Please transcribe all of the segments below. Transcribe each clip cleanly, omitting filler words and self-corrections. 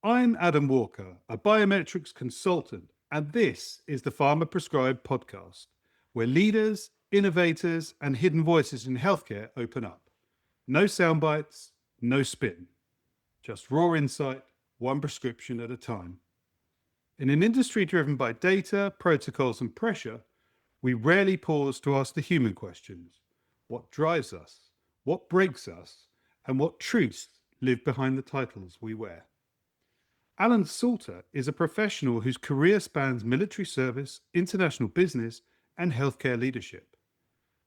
I'm Adam Walker, a biometrics consultant, and this is the Pharma Prescribed podcast, where leaders, innovators, and hidden voices in healthcare open up. No sound bites, no spin, just raw insight, one prescription at a time. In an industry driven by data, protocols, and pressure, we rarely pause to ask the human questions. What drives us? What breaks us? And what truths live behind the titles we wear? Alan Salter is a professional whose career spans military service, international business, and healthcare leadership.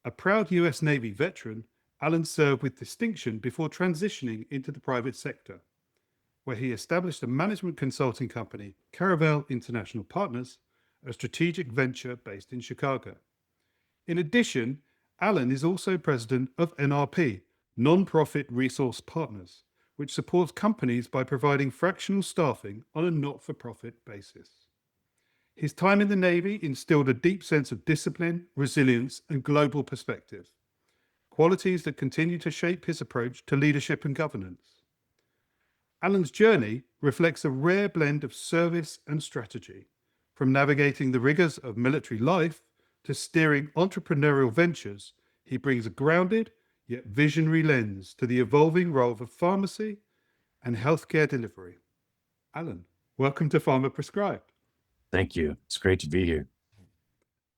A proud US Navy veteran, Alan served with distinction before transitioning into the private sector, where he established a management consulting company, Caravel International Partners, a strategic venture based in Chicago. In addition, Alan is also president of NRP, Non-Profit Resource Partners, which supports companies by providing fractional staffing on a not-for-profit basis. His time in the Navy instilled a deep sense of discipline, resilience, and global perspective, qualities that continue to shape his approach to leadership and governance. Alan's journey reflects a rare blend of service and strategy, from navigating the rigors of military life to steering entrepreneurial ventures. He brings a grounded yet visionary lens to the evolving role of pharmacy and healthcare delivery. Alan, welcome to Pharma Prescribed. Thank you. It's great to be here.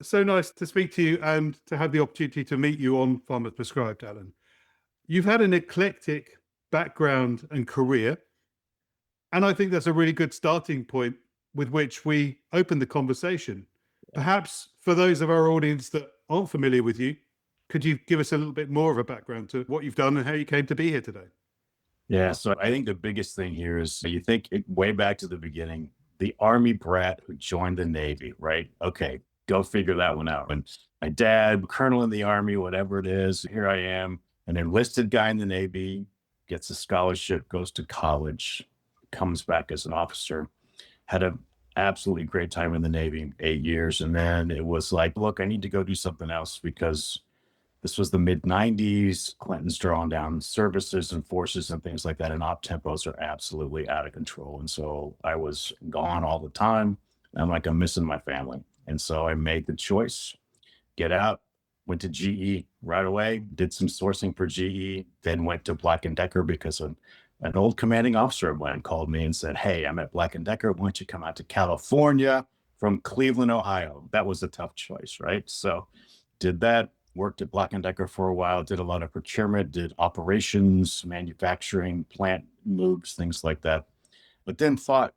So nice to speak to you and to have the opportunity to meet you on Pharma Prescribed, Alan. You've had an eclectic background and career, and I think that's a really good starting point with which we open the conversation. Perhaps for those of our audience that aren't familiar with you, could you give us a little bit more of a background to what you've done and how you came to be here today? Yeah. So I think the biggest thing here is you think way back to the beginning, the Army brat who joined the Navy, right? Okay, go figure that one out. And my dad, colonel in the Army, whatever it is, here I am, an enlisted guy in the Navy, gets a scholarship, goes to college, comes back as an officer, had an absolutely great time in the Navy, 8 years. And then it was like, look, I need to go do something else because this was the mid 90s. Clinton's drawing down services and forces and things like that. And op tempos are absolutely out of control. And so I was gone all the time. I'm like, I'm missing my family. And so I made the choice, get out, went to GE right away, did some sourcing for GE, then went to Black & Decker because an old commanding officer of mine called me and said, hey, I'm at Black & Decker. Why don't you come out to California from Cleveland, Ohio? That was a tough choice, right? So did that. Worked at Black & Decker for a while, did a lot of procurement, did operations, manufacturing, plant moves, things like that. But then thought,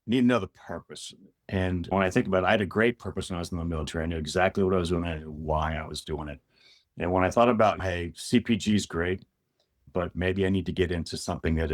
need another purpose. And when I think about it, I had a great purpose when I was in the military. I knew exactly what I was doing and why I was doing it. And when I thought about, hey, CPG is great, but maybe I need to get into something that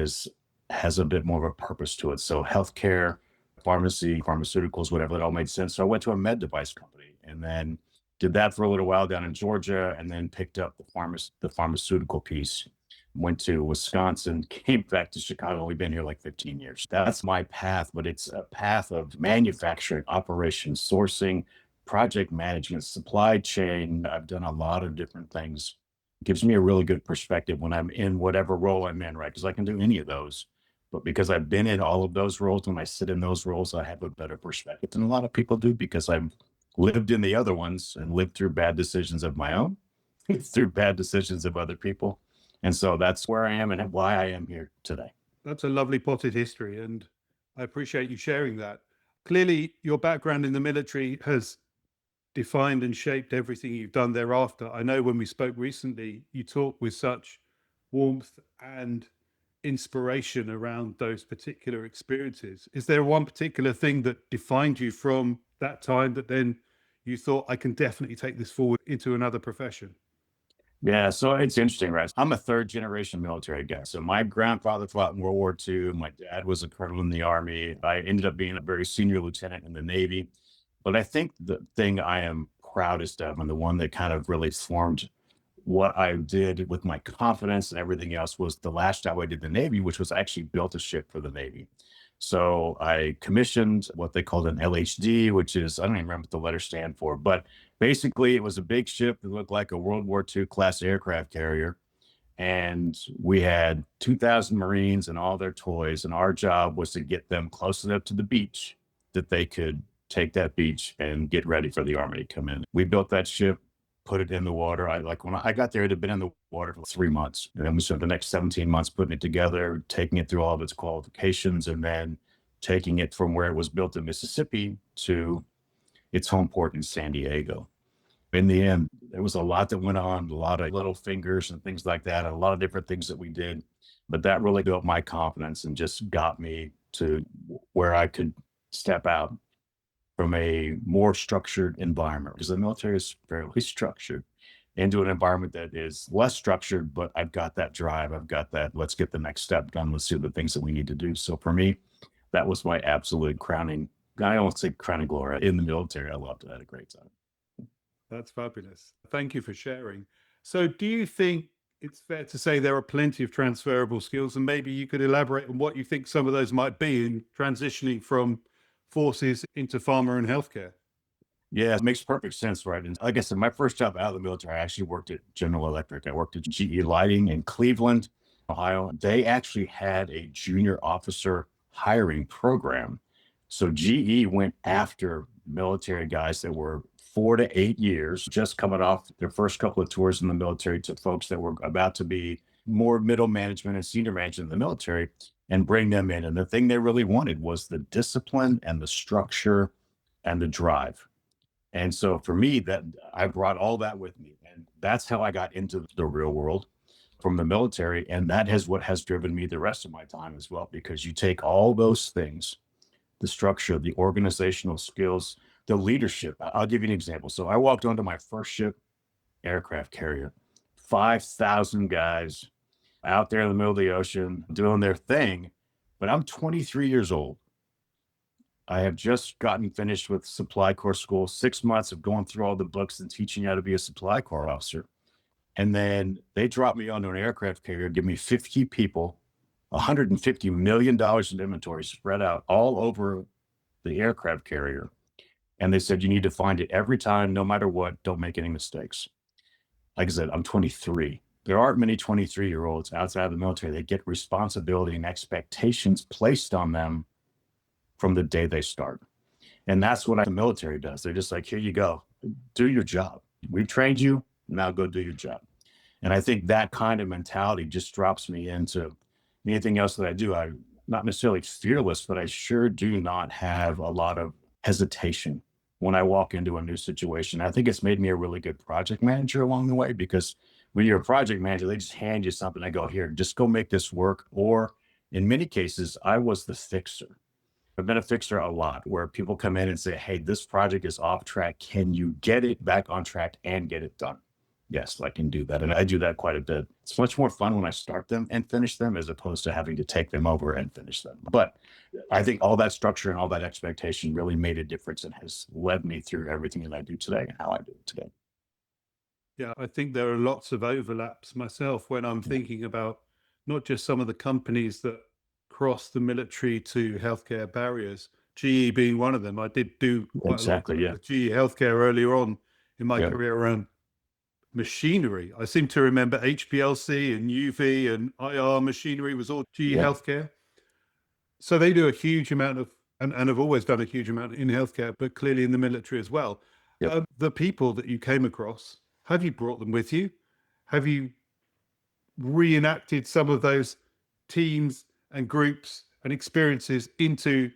has a bit more of a purpose to it. So healthcare, pharmacy, pharmaceuticals, whatever, that all made sense. So I went to a med device company and then did that for a little while down in Georgia, and then picked up the pharmaceutical piece. Went to Wisconsin, came back to Chicago. We've been here like 15 years. That's my path, but it's a path of manufacturing, operations, sourcing, project management, supply chain. I've done a lot of different things. It gives me a really good perspective when I'm in whatever role I'm in, right? Because I can do any of those. But because I've been in all of those roles, when I sit in those roles, I have a better perspective than a lot of people do because I've lived in the other ones and lived through bad decisions of my own, through bad decisions of other people. And so that's where I am and why I am here today. That's a lovely potted history, and I appreciate you sharing that. Clearly, your background in the military has defined and shaped everything you've done thereafter. I know when we spoke recently, you talked with such warmth and inspiration around those particular experiences. Is there one particular thing that defined you from that time that then you thought, I can definitely take this forward into another profession? Yeah, so it's interesting, right? I'm a third generation military guy. So my grandfather fought in World War II. My dad was a colonel in the Army. I ended up being a very senior lieutenant in the Navy. But I think the thing I am proudest of and the one that kind of really formed what I did with my confidence and everything else was the last job I did in the Navy, which was I actually built a ship for the Navy. So I commissioned what they called an LHD, which is, I don't even remember what the letters stand for, but basically it was a big ship that looked like a World War II class aircraft carrier. And we had 2,000 Marines and all their toys. And our job was to get them close enough to the beach that they could take that beach and get ready for the Army to come in. We built that ship, put it in the water. When I got there, it had been in the water for 3 months. And then we spent the next 17 months putting it together, taking it through all of its qualifications, and then taking it from where it was built in Mississippi to its home port in San Diego. In the end, there was a lot that went on, a lot of little fingers and things like that, and a lot of different things that we did. But that really built my confidence and just got me to where I could step out from a more structured environment, because the military is fairly structured, into an environment that is less structured, but I've got that drive. I've got that, let's get the next step done. Let's do the things that we need to do. So for me, that was my absolute crowning, I don't say crowning glory in the military. I loved it. I had a great time. That's fabulous. Thank you for sharing. So do you think it's fair to say there are plenty of transferable skills, and maybe you could elaborate on what you think some of those might be in transitioning from forces into pharma and healthcare? Yeah, it makes perfect sense, right? And like I said, my first job out of the military, I actually worked at General Electric. I worked at GE Lighting in Cleveland, Ohio. They actually had a junior officer hiring program. So GE went after military guys that were 4 to 8 years, just coming off their first couple of tours in the military, to folks that were about to be more middle management and senior management in the military, and bring them in. And the thing they really wanted was the discipline and the structure and the drive. And so for me, that I brought all that with me. And that's how I got into the real world from the military. And that is what has driven me the rest of my time as well, because you take all those things, the structure, the organizational skills, the leadership. I'll give you an example. So I walked onto my first ship, aircraft carrier, 5,000 guys out there in the middle of the ocean doing their thing. But I'm 23 years old. I have just gotten finished with supply corps school, 6 months of going through all the books and teaching how to be a supply corps officer. And then they dropped me onto an aircraft carrier, give me 50 people, $150 million in inventory spread out all over the aircraft carrier. And they said, you need to find it every time, no matter what, don't make any mistakes. Like I said, I'm 23. There aren't many 23-year-olds outside of the military that get responsibility and expectations placed on them from the day they start. And that's what the military does. They're just like, here you go, do your job. We've trained you, now go do your job. And I think that kind of mentality just drops me into anything else that I do. I'm not necessarily fearless, but I sure do not have a lot of hesitation when I walk into a new situation. I think it's made me a really good project manager along the way, because when you're a project manager, they just hand you something. I go, here, just go make this work. Or in many cases, I was the fixer. I've been a fixer a lot, where people come in and say, hey, this project is off track. Can you get it back on track and get it done? Yes, I can do that. And I do that quite a bit. It's much more fun when I start them and finish them, as opposed to having to take them over and finish them. But I think all that structure and all that expectation really made a difference and has led me through everything that I do today and how I do it today. Yeah, I think there are lots of overlaps myself when I'm thinking about not just some of the companies that cross the military to healthcare barriers, GE being one of them. I did do quite Exactly. a lot Yeah. with GE healthcare earlier on in my Yeah. career around machinery. I seem to remember HPLC and UV and IR machinery was all GE Yeah. healthcare. So they do a huge amount of, and have always done a huge amount in healthcare, but clearly in the military as well. Yep. The people that you came across, have you brought them with you? Have you reenacted some of those teams and groups and experiences into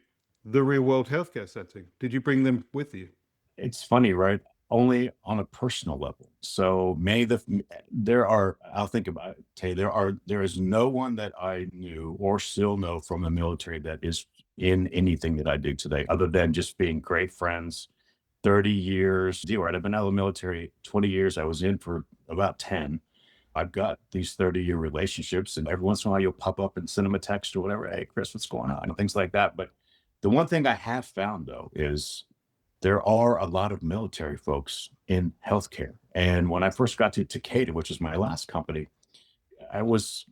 the real world healthcare setting? Did you bring them with you? It's funny, right? Only on a personal level. So I'll think about it, Tay, there is no one that I knew or still know from the military that is in anything that I do today, other than just being great friends. 30 years deal, right? I've been out of the military 20 years. I was in for about 10. I've got these 30-year relationships, and every once in a while you'll pop up and send them a text or whatever. Hey, Chris, what's going on? Things like that. But the one thing I have found, though, is there are a lot of military folks in healthcare. And when I first got to Takeda, which is my last company, I was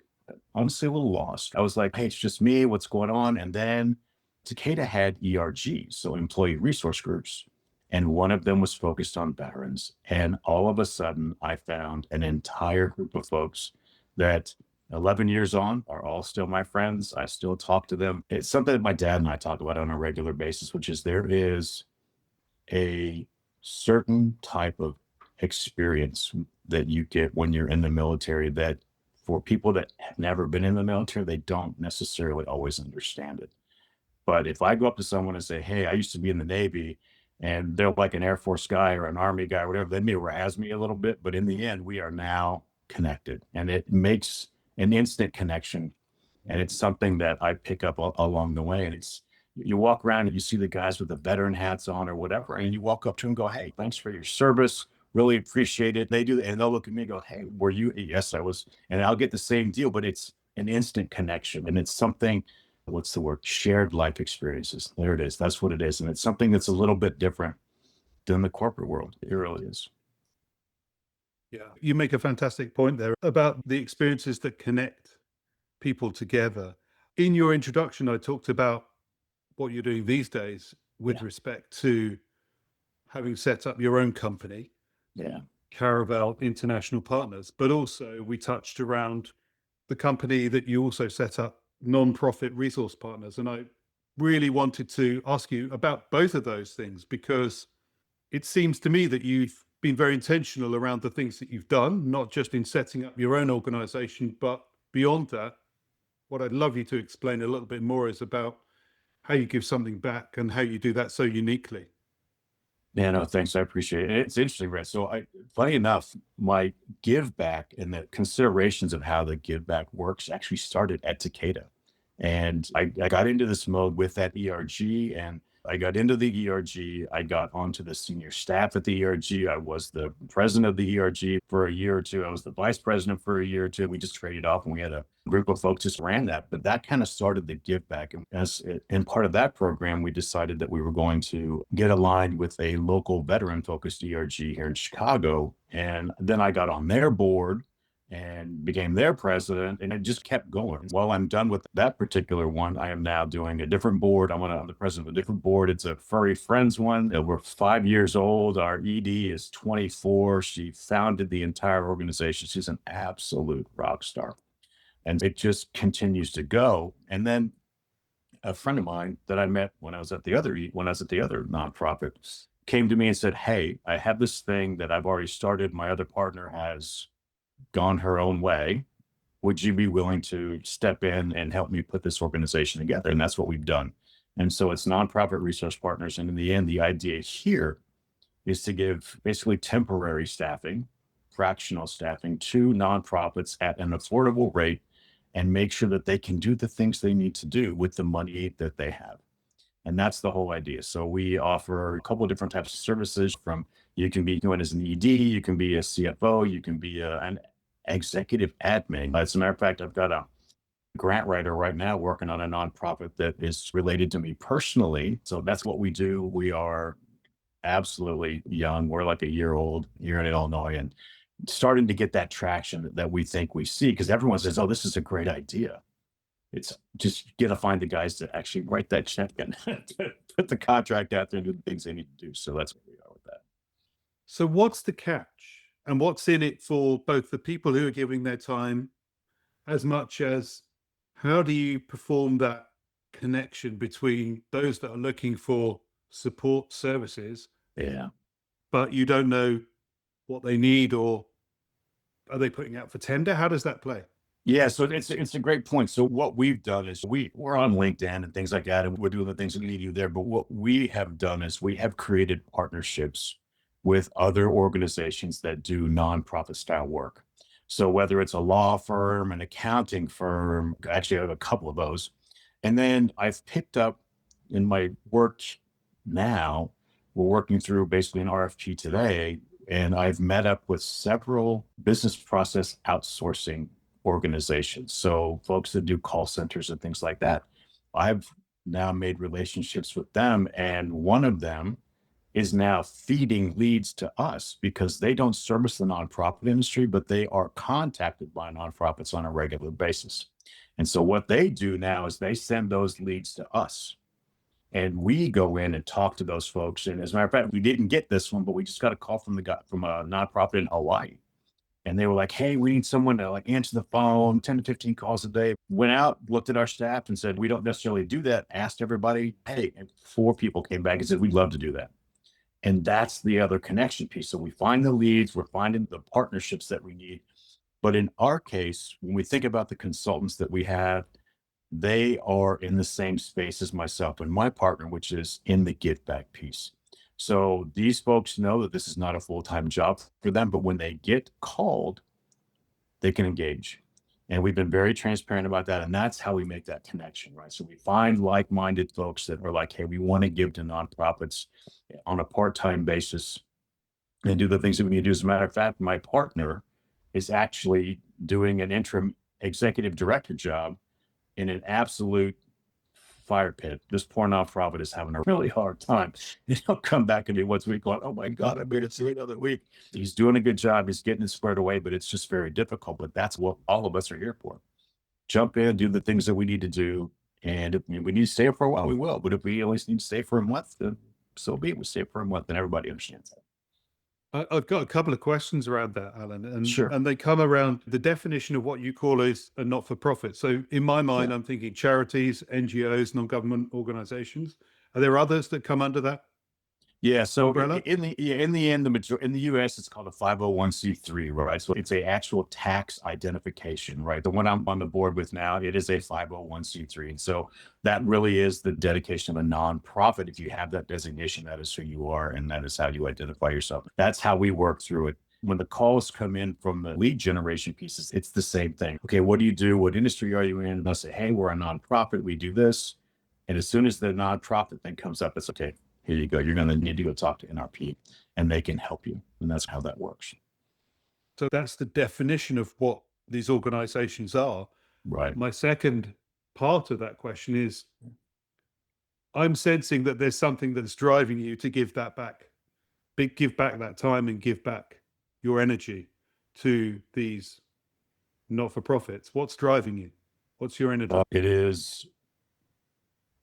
honestly a little lost. I was like, hey, it's just me. What's going on? And then Takeda had ERGs, so employee resource groups. And one of them was focused on veterans. And all of a sudden, I found an entire group of folks that 11 years on are all still my friends. I still talk to them. It's something that my dad and I talk about on a regular basis, which is there is a certain type of experience that you get when you're in the military that for people that have never been in the military, they don't necessarily always understand it. But if I go up to someone and say, "Hey, I used to be in the Navy," and they're like an Air Force guy or an Army guy or whatever, they may razz me a little bit, but in the end, we are now connected. And it makes an instant connection. And it's something that I pick up along the way. And it's, you walk around and you see the guys with the veteran hats on or whatever, and you walk up to them and go, "Hey, thanks for your service. Really appreciate it." They do, and they'll look at me and go, "Hey, were you?" "Yes, I was." And I'll get the same deal, but it's an instant connection. And it's something, what's the word? Shared life experiences. There it is. That's what it is. And it's something that's a little bit different than the corporate world. It really is. Yeah. You make a fantastic point there about the experiences that connect people together. In your introduction, I talked about what you're doing these days with Yeah. respect to having set up your own company, Yeah. Caravel International Partners, but also we touched around the company that you also set up, Non-Profit Resource Partners. And I really wanted to ask you about both of those things because it seems to me that you've been very intentional around the things that you've done, not just in setting up your own organization, but beyond that. What I'd love you to explain a little bit more is about how you give something back and how you do that so uniquely. Yeah, no, thanks. I appreciate it. It's interesting, Brett. So funny enough, my give back and the considerations of how the give back works actually started at Takeda. And I got into this mode with that ERG, and I got into the ERG. I got onto the senior staff at the ERG. I was the president of the ERG for a year or two. I was the vice president for a year or two. We just traded off, and we had a group of folks just ran that. But that kind of started the give back. And and part of that program, we decided that we were going to get aligned with a local veteran focused ERG here in Chicago. And then I got on their board and became their president, and it just kept going. While I'm done with that particular one, I am now doing a different board. I'm the president of a different board. It's a furry friends one. We're 5 years old. Our ED is 24. She founded the entire organization. She's an absolute rock star, and it just continues to go. And then a friend of mine that I met when I was at the other nonprofit came to me and said, "Hey, I have this thing that I've already started. My other partner has gone her own way. Would you be willing to step in and help me put this organization together?" And that's what we've done. And so it's nonprofit resource partners. And in the end, the idea here is to give basically temporary staffing, fractional staffing to nonprofits at an affordable rate and make sure that they can do the things they need to do with the money that they have. And that's the whole idea. So we offer a couple of different types of services from, you can be going as an ED, you can be a CFO, you can be an executive admin. As a matter of fact, I've got a grant writer right now working on a nonprofit that is related to me personally. So that's what we do. We are absolutely young. We're like a year old here in Illinois and starting to get that traction that we think we see, because everyone says, "Oh, this is a great idea." It's just, you got to find the guys to actually write that check and put the contract out there and do the things they need to do. So that's where we are with that. So, what's the catch? And what's in it for both the people who are giving their time, as much as how do you perform that connection between those that are looking for support services, Yeah. but you don't know what they need, or are they putting out for tender? How does that play? Yeah, so it's a great point. So what we've done is we're on LinkedIn and things like that, and we're doing the things that we need to do there. But what we have done is we have created partnerships with other organizations that do nonprofit style work. So whether it's a law firm, an accounting firm, actually I have a couple of those. And then I've picked up in my work now, we're working through basically an RFP today, and I've met up with several business process outsourcing organizations. So folks that do call centers and things like that. I've now made relationships with them, and one of them is now feeding leads to us because they don't service the nonprofit industry, but they are contacted by nonprofits on a regular basis. And so what they do now is they send those leads to us. And we go in and talk to those folks. And as a matter of fact, we didn't get this one, but we just got a call from the guy from a nonprofit in Hawaii. And they were like, hey, we need someone to like answer the phone, 10 to 15 calls a day. Went out, looked at our staff and said, we don't necessarily do that. Asked everybody, hey, and 4 people came back and said, we'd love to do that. And that's the other connection piece. So we find the leads, we're finding the partnerships that we need. But in our case, when we think about the consultants that we have, they are in the same space as myself and my partner, which is in the give back piece. So these folks know that this is not a full-time job for them, but when they get called, they can engage. And we've been very transparent about that. And that's how we make that connection, right? So we find like-minded folks that are like, hey, we want to give to nonprofits on a part-time basis and do the things that we need to do. As a matter of fact, my partner is actually doing an interim executive director job in an absolute fire pit. This poor nonprofit is having a really hard time. He'll come back and be once a week going, oh my God, I made it through another week. He's doing a good job. He's getting it squared away, but it's just very difficult. But that's what all of us are here for. Jump in, do the things that we need to do. And if we need to stay for a while, we will. But if we at least need to stay for a month, then so be it. We stay for a month, and everybody understands that. I've got a couple of questions around that, Alan, Sure. and they come around the definition of what you call is a not-for-profit. So in my mind, I'm thinking charities, NGOs, non-government organizations. Are there others that come under that? Yeah. So Umbrella? in the end, in the US, it's called a 501c3, right? So it's a actual tax identification, right? The one I'm on the board with now, it is a 501c3. And so that really is the dedication of a nonprofit. If you have that designation, that is who you are, and that is how you identify yourself. That's how we work through it. When the calls come in from the lead generation pieces, it's the same thing. Okay, what do you do? What industry are you in? And they'll say, hey, we're a nonprofit. We do this. And as soon as the nonprofit thing comes up, it's okay. Here you go. You're going to need to go talk to NRP and they can help you. And that's how that works. So that's the definition of what these organizations are. Right. My second part of that question is, I'm sensing that there's something that's driving you to give that back. Give back that time and give back your energy to these not-for-profits. What's driving you? What's your energy? It is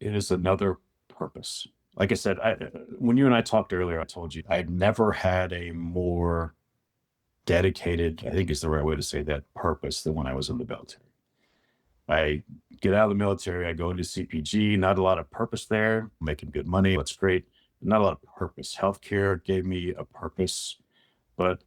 another purpose. Like I said, when you and I talked earlier, I told you I've never had a more dedicated, I think is the right way to say that, purpose than when I was in the military. I get out of the military, I go into CPG, not a lot of purpose there, making good money, that's great. Not a lot of purpose. Healthcare gave me a purpose, but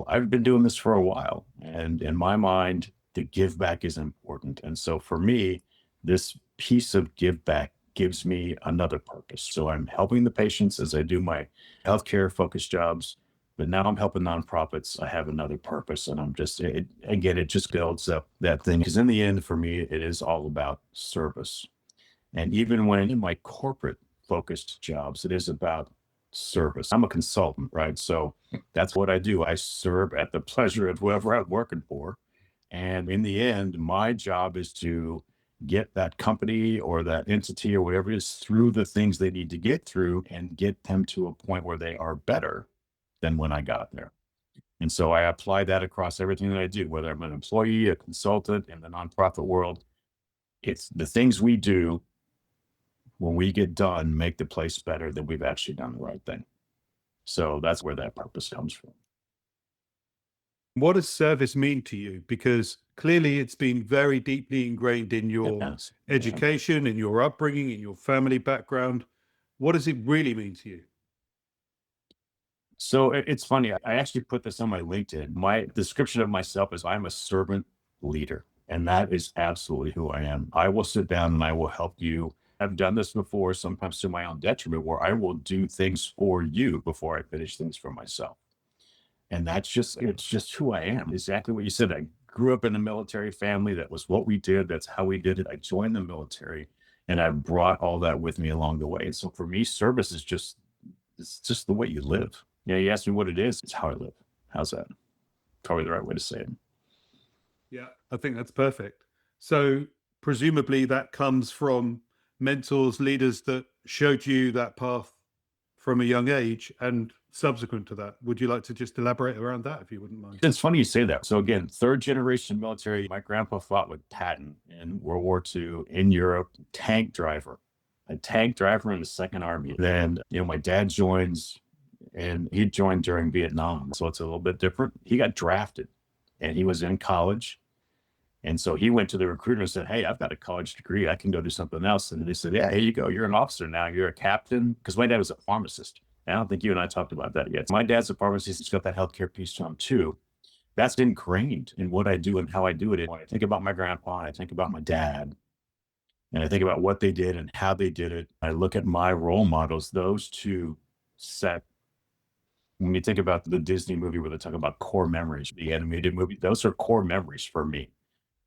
I've been doing this for a while, and in my mind, the give back is important. And so for me, this piece of give back gives me another purpose. So I'm helping the patients as I do my healthcare focused jobs, but now I'm helping nonprofits. I have another purpose, and I'm just, again, it just builds up that thing. Because in the end, for me, it is all about service. And even when in my corporate focused jobs, it is about service. I'm a consultant, right? So that's what I do. I serve at the pleasure of whoever I'm working for. And in the end, my job is to get that company or that entity or whatever it is through the things they need to get through and get them to a point where they are better than when I got there. And so I apply that across everything that I do, whether I'm an employee, a consultant in the nonprofit world. It's the things we do when we get done make the place better than we've actually done the right thing. So that's where that purpose comes from. What does service mean to you? Because clearly it's been very deeply ingrained in your Yes. education, in your upbringing, in your family background. What does it really mean to you? So it's funny. I actually put this on my LinkedIn. My description of myself is I'm a servant leader, and that is absolutely who I am. I will sit down and I will help you. I've done this before, sometimes to my own detriment, where I will do things for you before I finish things for myself. And it's just who I am. Exactly what you said. I grew up in a military family. That was what we did. That's how we did it. I joined the military and I brought all that with me along the way. And so for me, service is it's just the way you live. Yeah. You asked me what it is. It's how I live. How's that? Probably the right way to say it. Yeah, I think that's perfect. So presumably that comes from mentors, leaders that showed you that path from a young age and subsequent to that. Would you like to just elaborate around that if you wouldn't mind? It's funny you say that. So again, third generation military. My grandpa fought with Patton in World War II in Europe, a tank driver in the Second Army. Then, my dad joins and he joined during Vietnam. So it's a little bit different. He got drafted and he was in college. And so he went to the recruiter and said, "Hey, I've got a college degree. I can go do something else." And they said, "Yeah, here you go. You're an officer now. You're a captain." Because my dad was a pharmacist. I don't think you and I talked about that yet. My dad's a pharmacist. He's got that healthcare piece to him too. That's ingrained in what I do and how I do it. And when I think about my grandpa and I think about my dad and I think about what they did and how they did it, I look at my role models, those two set. When you think about the Disney movie where they talk about core memories, the animated movie, those are core memories for me.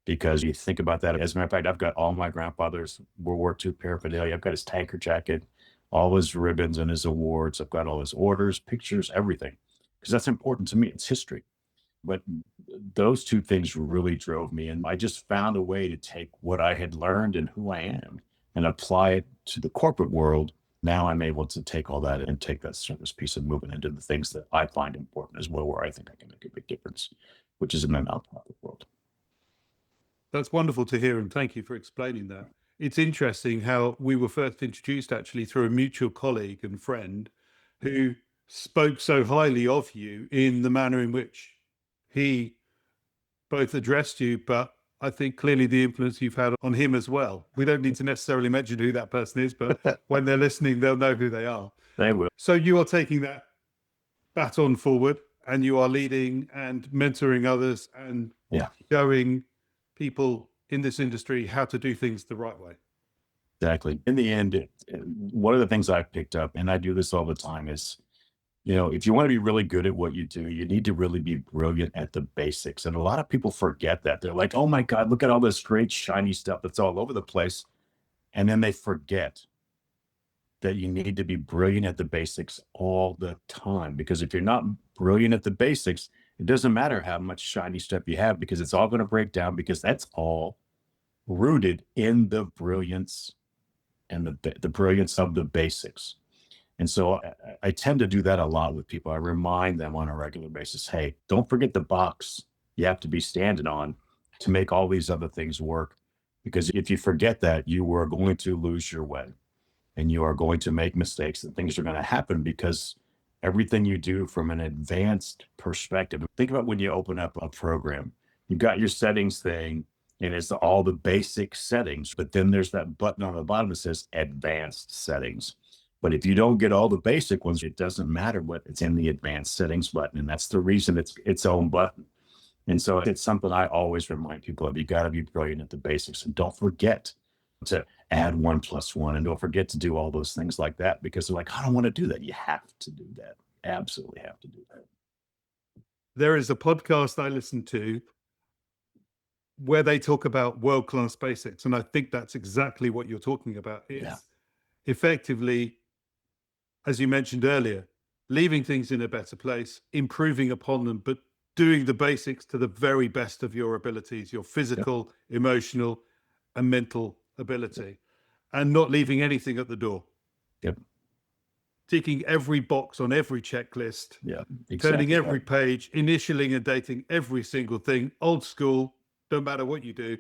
Because you think about that. As a matter of fact, I've got all my grandfather's World War II paraphernalia. I've got his tanker jacket, all his ribbons and his awards. I've got all his orders, pictures, everything. Because that's important to me. It's history. But those two things really drove me. And I just found a way to take what I had learned and who I am and apply it to the corporate world. Now I'm able to take all that and take that service piece and move it into the things that I find important as well, where I think I can make a big difference, which is in the nonprofit world. That's wonderful to hear, and thank you for explaining that. It's interesting how we were first introduced actually through a mutual colleague and friend who spoke so highly of you in the manner in which he both addressed you, but I think clearly the influence you've had on him as well. We don't need to necessarily mention who that person is, but when they're listening, they'll know who they are. They will. So you are taking that baton forward and you are leading and mentoring others and showing people in this industry how to do things the right way. Exactly. In the end, one of the things I've picked up, and I do this all the time, is, if you want to be really good at what you do, you need to really be brilliant at the basics. And a lot of people forget that. They're like, "Oh my God, look at all this great shiny stuff that's all over the place." And then they forget that you need to be brilliant at the basics all the time. Because if you're not brilliant at the basics, it doesn't matter how much shiny stuff you have, because it's all going to break down, because that's all rooted in the brilliance and the brilliance of the basics. And so I tend to do that a lot with people. I remind them on a regular basis, hey, don't forget the box you have to be standing on to make all these other things work. Because if you forget that, you are going to lose your way and you are going to make mistakes, and things are going to happen, because everything you do from an advanced perspective. Think about when you open up a program, you've got your settings thing, and it's all the basic settings, but then there's that button on the bottom that says advanced settings. But if you don't get all the basic ones, it doesn't matter what it's in the advanced settings button. And that's the reason it's its own button. And so it's something I always remind people of. You got to be brilliant at the basics, and don't forget to add 1 + 1, and don't forget to do all those things like that, because they're like, "I don't want to do that." You have to do that. Absolutely have to do that. There is a podcast I listen to where they talk about world-class basics. And I think that's exactly what you're talking about. It's effectively, as you mentioned earlier, leaving things in a better place, improving upon them, but doing the basics to the very best of your abilities, your physical, emotional, and mental ability, and not leaving anything at the door. Yep. Ticking every box on every checklist, Exactly. turning every page, initialing and dating every single thing, old school, no matter what you do.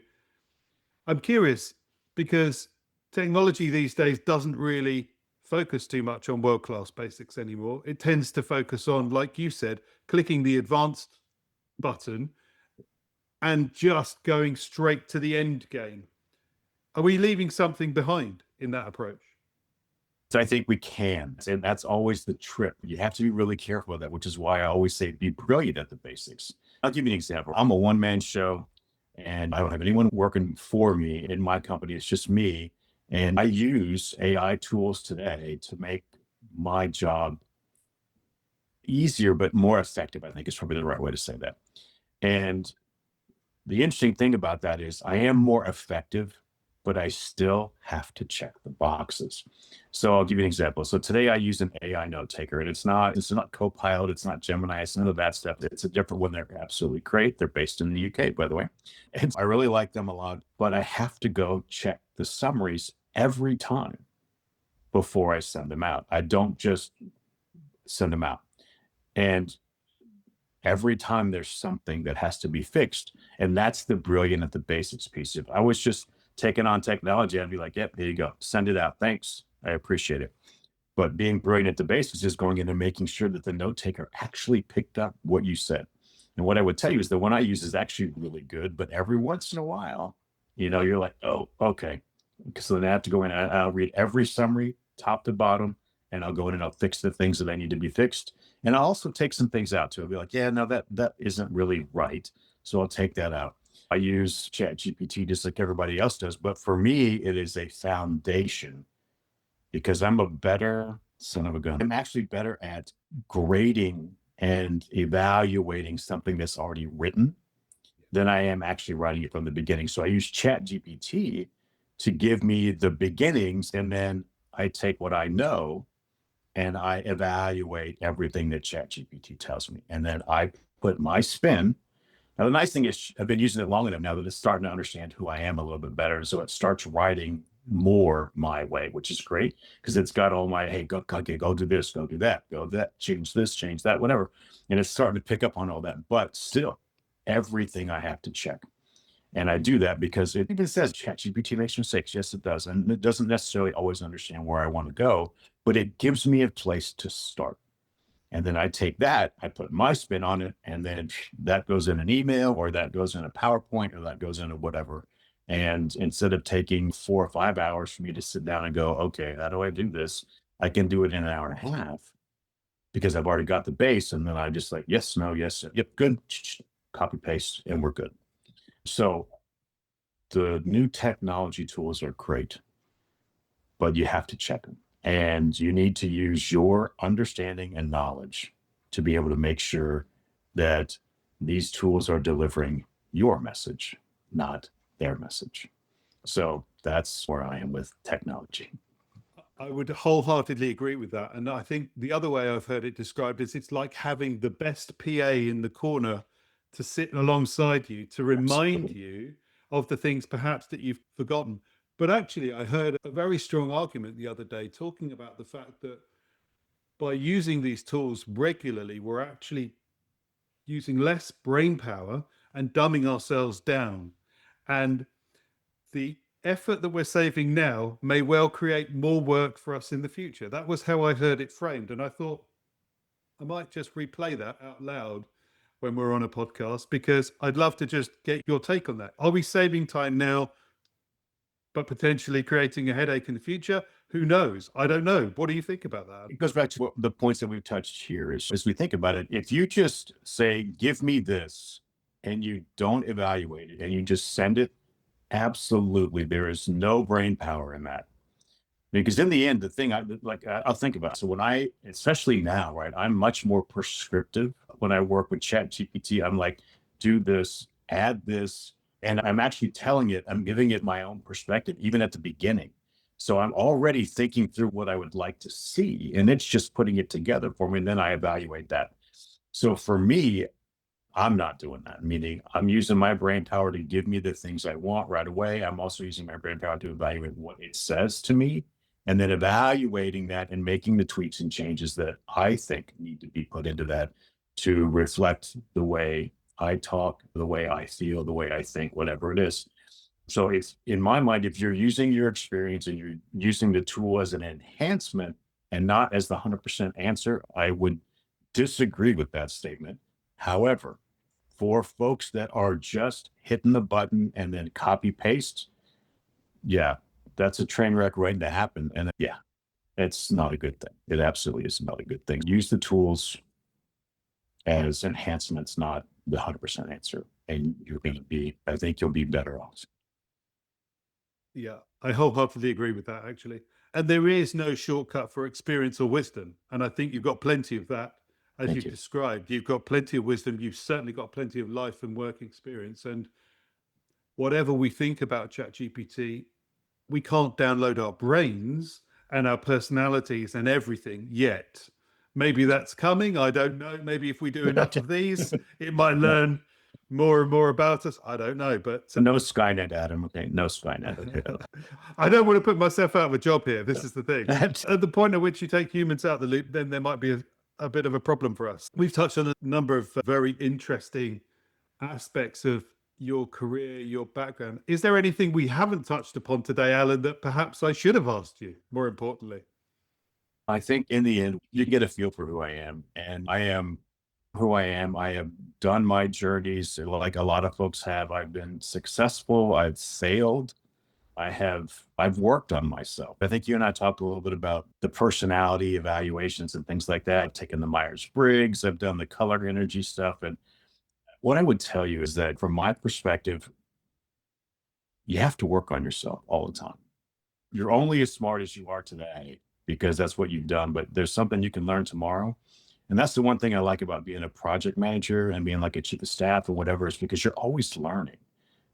I'm curious, because technology these days doesn't really focus too much on world-class basics anymore. It tends to focus on, like you said, clicking the advanced button and just going straight to the end game. Are we leaving something behind in that approach? So I think we can. And that's always the trip. You have to be really careful of that, which is why I always say be brilliant at the basics. I'll give you an example. I'm a one-man show, and I don't have anyone working for me in my company. It's just me. And I use AI tools today to make my job easier, but more effective, I think is probably the right way to say that. And the interesting thing about that is I am more effective, but I still have to check the boxes. So I'll give you an example. So today I use an AI note taker, and it's not Copilot, it's not Gemini, it's none of that stuff. It's a different one. They're absolutely great. They're based in the UK, by the way. And I really like them a lot, but I have to go check the summaries every time before I send them out. I don't just send them out. And every time there's something that has to be fixed. And that's the brilliant at the basics piece. If I was just taking on technology, I'd be like, "Yep, here you go. Send it out. Thanks. I appreciate it." But being brilliant at the basics is going in and making sure that the note taker actually picked up what you said. And what I would tell you is the one I use is actually really good, but every once in a while, you're like, oh, okay. So then I have to go in and I'll read every summary, top to bottom, and I'll go in and I'll fix the things that I need to be fixed. And I'll also take some things out too. I'll be like, yeah, no, that isn't really right. So I'll take that out. I use ChatGPT just like everybody else does, but for me, it is a foundation because I'm a better son of a gun. I'm actually better at grading and evaluating something that's already written than I am actually writing it from the beginning. So I use ChatGPT to give me the beginnings, and then I take what I know and I evaluate everything that ChatGPT tells me. And then I put my spin. Now, the nice thing is I've been using it long enough now that it's starting to understand who I am a little bit better. And so it starts writing more my way, which is great because it's got all my, hey, go do this, go do that, go that, change this, change that, whatever. And it's starting to pick up on all that. But still, everything I have to check. And I do that because it even says ChatGPT makes mistakes. Yes, it does. And it doesn't necessarily always understand where I want to go, but it gives me a place to start. And then I take that, I put my spin on it, and then that goes in an email or that goes in a PowerPoint or that goes into whatever. And instead of taking 4 or 5 hours for me to sit down and go, okay, how do I do this? I can do it in an hour and a half because I've already got the base. And then I just like, yes, no, yes, yep, good, copy, paste, and we're good. So the new technology tools are great, but you have to check them. And you need to use your understanding and knowledge to be able to make sure that these tools are delivering your message, not their message. So that's where I am with technology. I would wholeheartedly agree with that. And I think the other way I've heard it described is it's like having the best PA in the corner to sit alongside you to remind you of the things perhaps that you've forgotten. But actually, I heard a very strong argument the other day talking about the fact that by using these tools regularly, we're actually using less brain power and dumbing ourselves down. And the effort that we're saving now may well create more work for us in the future. That was how I heard it framed. And I thought I might just replay that out loud when we're on a podcast because I'd love to just get your take on that. Are we saving time now, but potentially creating a headache in the future? Who knows? I don't know. What do you think about that? It goes back to the points that we've touched here is as we think about it, if you just say, give me this, and you don't evaluate it and you just send it, absolutely, there is no brain power in that. Because in the end, the thing I'll think about. So when especially now, right, I'm much more prescriptive when I work with ChatGPT. I'm like, do this, add this, and I'm actually telling it, I'm giving it my own perspective, even at the beginning. So I'm already thinking through what I would like to see, and it's just putting it together for me, and then I evaluate that. So for me, I'm not doing that, meaning I'm using my brain power to give me the things I want right away. I'm also using my brain power to evaluate what it says to me and then evaluating that and making the tweaks and changes that I think need to be put into that to reflect the way I talk, the way I feel, the way I think, whatever it is. So it's in my mind, if you're using your experience and you're using the tool as an enhancement and not as the 100% answer, I would disagree with that statement. However, for folks that are just hitting the button and then copy paste, yeah, that's a train wreck waiting to happen. And yeah, it's not a good thing. It absolutely is not a good thing. Use the tools as enhancements, not the 100% answer. And I think you'll be better off. Yeah, I wholeheartedly agree with that, actually. And there is no shortcut for experience or wisdom. And I think you've got plenty of that, as Thank you've you. described. You've got plenty of wisdom. You've certainly got plenty of life and work experience. And whatever we think about ChatGPT, we can't download our brains and our personalities and everything yet. Maybe that's coming. I don't know. Maybe if we do enough of these, it might learn more and more about us. I don't know. But No Skynet, Adam. Okay. No Skynet. Okay. I don't want to put myself out of a job here. This is the thing. At the point at which you take humans out of the loop, then there might be a bit of a problem for us. We've touched on a number of very interesting aspects of your career, your background. Is there anything we haven't touched upon today, Alan, that perhaps I should have asked you, more importantly? I think in the end, you get a feel for who I am. And I am who I am. I have done my journeys like a lot of folks have. I've been successful. I've failed. I've worked on myself. I think you and I talked a little bit about the personality evaluations and things like that. I've taken the Myers-Briggs, I've done the color energy stuff. And what I would tell you is that from my perspective, you have to work on yourself all the time. You're only as smart as you are today because that's what you've done, but there's something you can learn tomorrow. And that's the one thing I like about being a project manager and being like a chief of staff or whatever, is because you're always learning,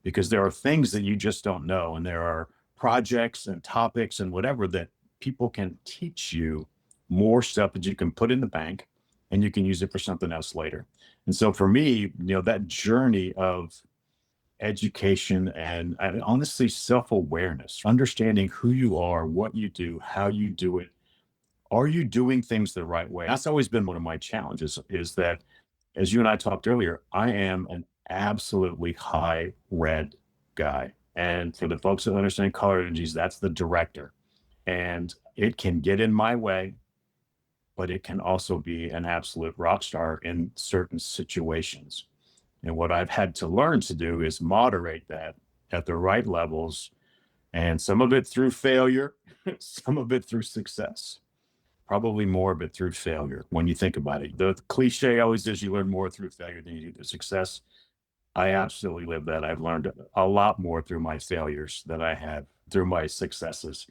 because there are things that you just don't know. And there are projects and topics and whatever that people can teach you more stuff that you can put in the bank and you can use it for something else later. And so for me, that journey of education and honestly self-awareness, understanding who you are, what you do, how you do it, are you doing things the right way? That's always been one of my challenges, is that, as you and I talked earlier, I am an absolutely high red guy. And for the folks that understand color energies, that's the director. And it can get in my way, but it can also be an absolute rock star in certain situations. And what I've had to learn to do is moderate that at the right levels, and some of it through failure, some of it through success. Probably more of it through failure when you think about it. The cliche always is you learn more through failure than you do through success. I absolutely live that. I've learned a lot more through my failures than I have through my successes.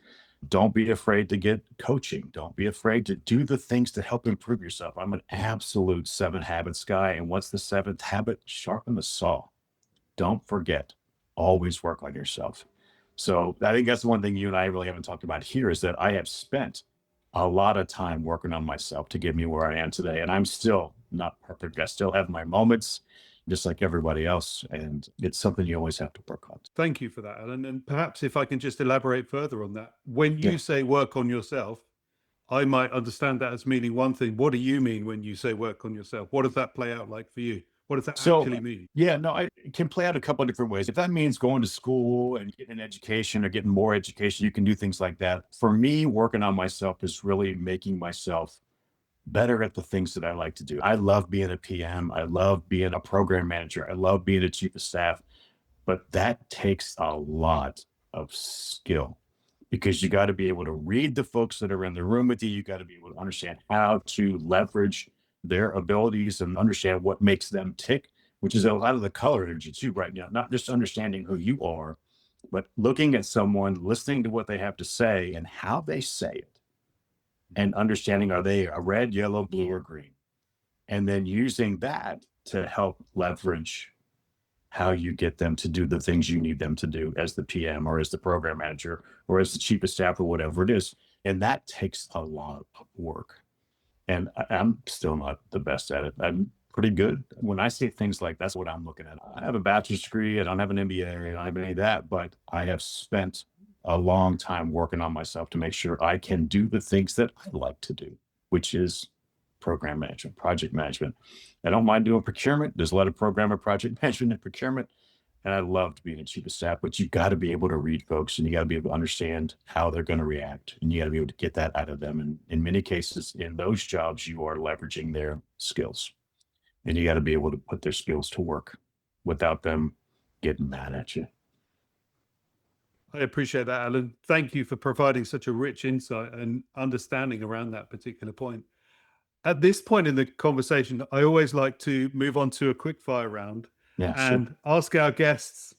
Don't be afraid to get coaching. Don't be afraid to do the things to help improve yourself. I'm an absolute 7 habits guy. And what's the seventh habit? Sharpen the saw. Don't forget, always work on yourself. So I think that's the one thing you and I really haven't talked about here, is that I have spent a lot of time working on myself to get me where I am today. And I'm still not perfect. I still have my moments, just like everybody else. And it's something you always have to work on. Thank you for that, Alan. And perhaps if I can just elaborate further on that, when you Yeah. say work on yourself, I might understand that as meaning one thing. What do you mean when you say work on yourself? What does that play out like for you? What does that So, actually mean? yeah, no, it can play out a couple of different ways. If that means going to school and getting an education or getting more education, you can do things like that. For me, working on myself is really making myself better at the things that I like to do. I love being a PM. I love being a program manager. I love being a chief of staff, but that takes a lot of skill, because you got to be able to read the folks that are in the room with you. You got to be able to understand how to leverage their abilities and understand what makes them tick, which is a lot of the color energy too, right now. Not just understanding who you are, but looking at someone, listening to what they have to say and how they say it, and understanding, are they a red, yellow, blue, or green? And then using that to help leverage how you get them to do the things you need them to do as the PM or as the program manager or as the chief of staff or whatever it is. And that takes a lot of work. And I'm still not the best at it. I'm pretty good. When I say things like that's what I'm looking at. I have a bachelor's degree. I don't have an MBA. I don't have any of that, but I have spent a long time working on myself to make sure I can do the things that I like to do, which is program management, project management. I don't mind doing procurement. There's a lot of program and project management and procurement. And I loved being a chief of staff, but you got to be able to read folks and you got to be able to understand how they're going to react. And you got to be able to get that out of them. And in many cases, in those jobs, you are leveraging their skills, and you got to be able to put their skills to work without them getting mad at you. I appreciate that, Alan. Thank you for providing such a rich insight and understanding around that particular point. At this point in the conversation, I always like to move on to a quick fire round Yeah, sure. and ask our guests,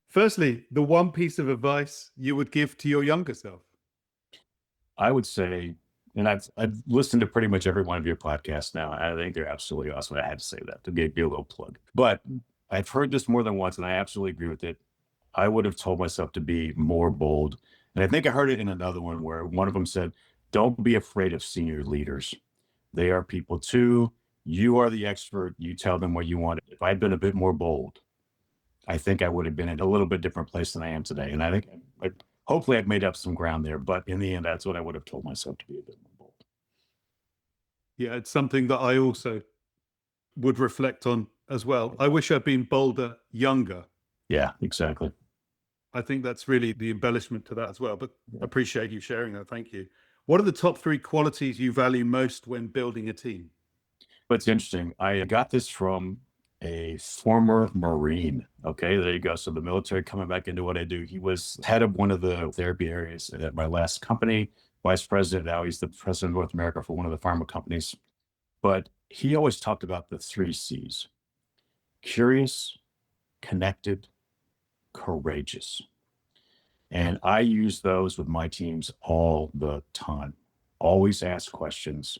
firstly, the one piece of advice you would give to your younger self. I would say, and I've listened to pretty much every one of your podcasts now. I think they're absolutely awesome. I had to say that to give you a little plug. But I've heard this more than once, and I absolutely agree with it. I would have told myself to be more bold. And I think I heard it in another one where one of them said, don't be afraid of senior leaders. They are people too. You are the expert. You tell them what you want. If I'd been a bit more bold, I think I would have been in a little bit different place than I am today. And I think hopefully I've made up some ground there. But in the end, that's what I would have told myself, to be a bit more bold. Yeah, it's something that I also would reflect on as well. I wish I'd been bolder younger. Yeah, exactly. I think that's really the embellishment to that as well. But appreciate you sharing that. Thank you. What are the top 3 qualities you value most when building a team? But it's interesting. I got this from a former Marine. Okay, there you go. So the military coming back into what I do. He was head of one of the therapy areas at my last company, vice president. Now he's the president of North America for one of the pharma companies. But he always talked about the three C's: curious, connected, courageous. And I use those with my teams all the time. Always ask questions,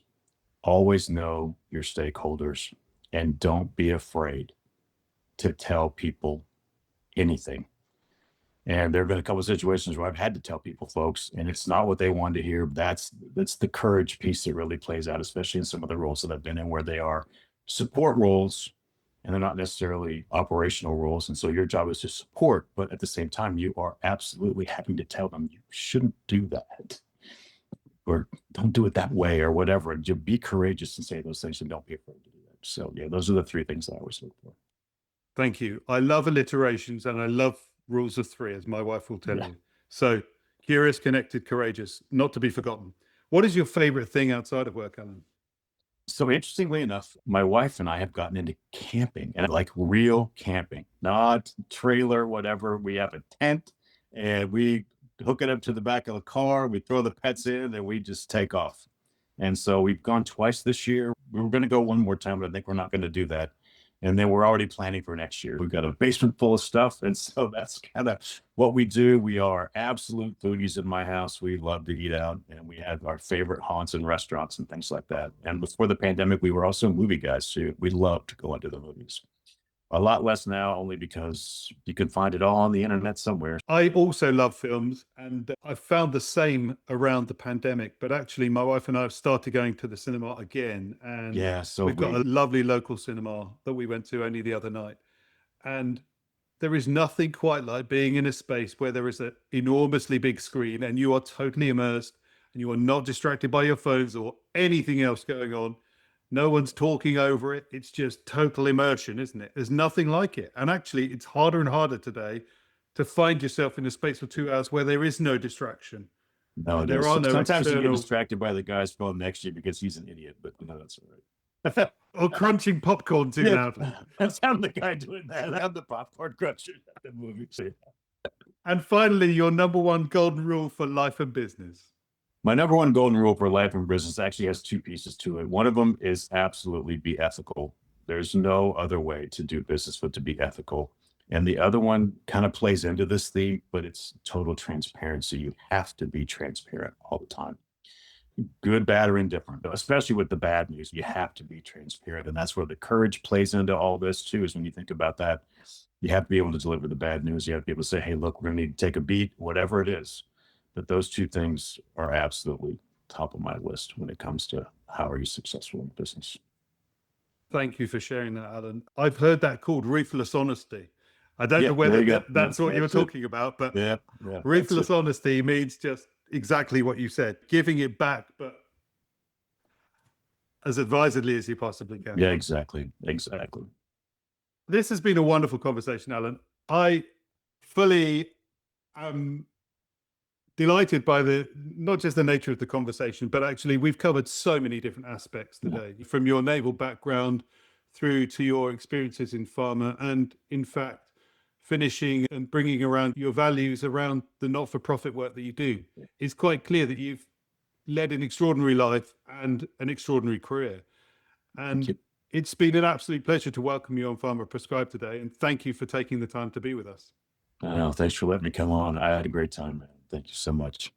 always know your stakeholders, and don't be afraid to tell people anything. And there have been a couple of situations where I've had to tell people, folks, and it's not what they wanted to hear. That's the courage piece that really plays out, especially in some of the roles that I've been in, where they are support roles and they're not necessarily operational roles. And so your job is to support, but at the same time, you are absolutely having to tell them you shouldn't do that, or don't do it that way, or whatever. And just be courageous and say those things and don't be afraid to do that. So yeah, those are the three things that I always look for. Thank you. I love alliterations and I love rules of three, as my wife will tell you. So curious, connected, courageous, not to be forgotten. What is your favorite thing outside of work, Alan? So interestingly enough, my wife and I have gotten into camping, and like real camping, not trailer, whatever. We have a tent and we hook it up to the back of the car. We throw the pets in and we just take off. And so we've gone twice this year. We were going to go one more time, but I think we're not going to do that. And then we're already planning for next year. We've got a basement full of stuff. And so that's kind of what we do. We are absolute foodies in my house. We love to eat out, and we have our favorite haunts and restaurants and things like that. And before the pandemic, we were also movie guys too. We love to go into the movies. A lot less now, only because you can find it all on the internet somewhere. I also love films, and I found the same around the pandemic. But actually, my wife and I have started going to the cinema again, and Yeah, so we've got a lovely local cinema that we went to only the other night. And there is nothing quite like being in a space where there is an enormously big screen and you are totally immersed and you are not distracted by your phones or anything else going on. No one's talking over it. It's just total immersion, isn't it? There's nothing like it. And actually, it's harder and harder today to find yourself in a space for 2 hours where there is no distraction. no, There are no sometimes you get external distracted by the guy's phone next to you because he's an idiot, but no, that's all right. or crunching popcorn too loudly. That's I'm the guy doing that. I'm the popcorn cruncher at the movie. And finally, your number one golden rule for life and business. My number one golden rule for life and business actually has two pieces to it. One of them is absolutely be ethical. There's no other way to do business but to be ethical. And the other one kind of plays into this theme, but it's total transparency. You have to be transparent all the time. Good, bad, or indifferent, especially with the bad news. You have to be transparent. And that's where the courage plays into all this too, is when you think about that, you have to be able to deliver the bad news. You have to be able to say, hey, look, we're going to need to take a beat, whatever it is. But those two things are absolutely top of my list when it comes to how are you successful in business. Thank you for sharing that, Alan. I've heard that called ruthless honesty. I don't know whether that's what you were talking about, but ruthless honesty means just exactly what you said, giving it back, but as advisedly as you possibly can. Yeah, exactly. This has been a wonderful conversation, Alan. I fully am delighted by not just the nature of the conversation, but actually we've covered so many different aspects today, from your naval background through to your experiences in pharma, and in fact, finishing and bringing around your values around the not-for-profit work that you do. It's quite clear that you've led an extraordinary life and an extraordinary career. And it's been an absolute pleasure to welcome you on Pharma Prescribed today. And thank you for taking the time to be with us. Thanks for letting me come on. I had a great time, man. Thank you so much.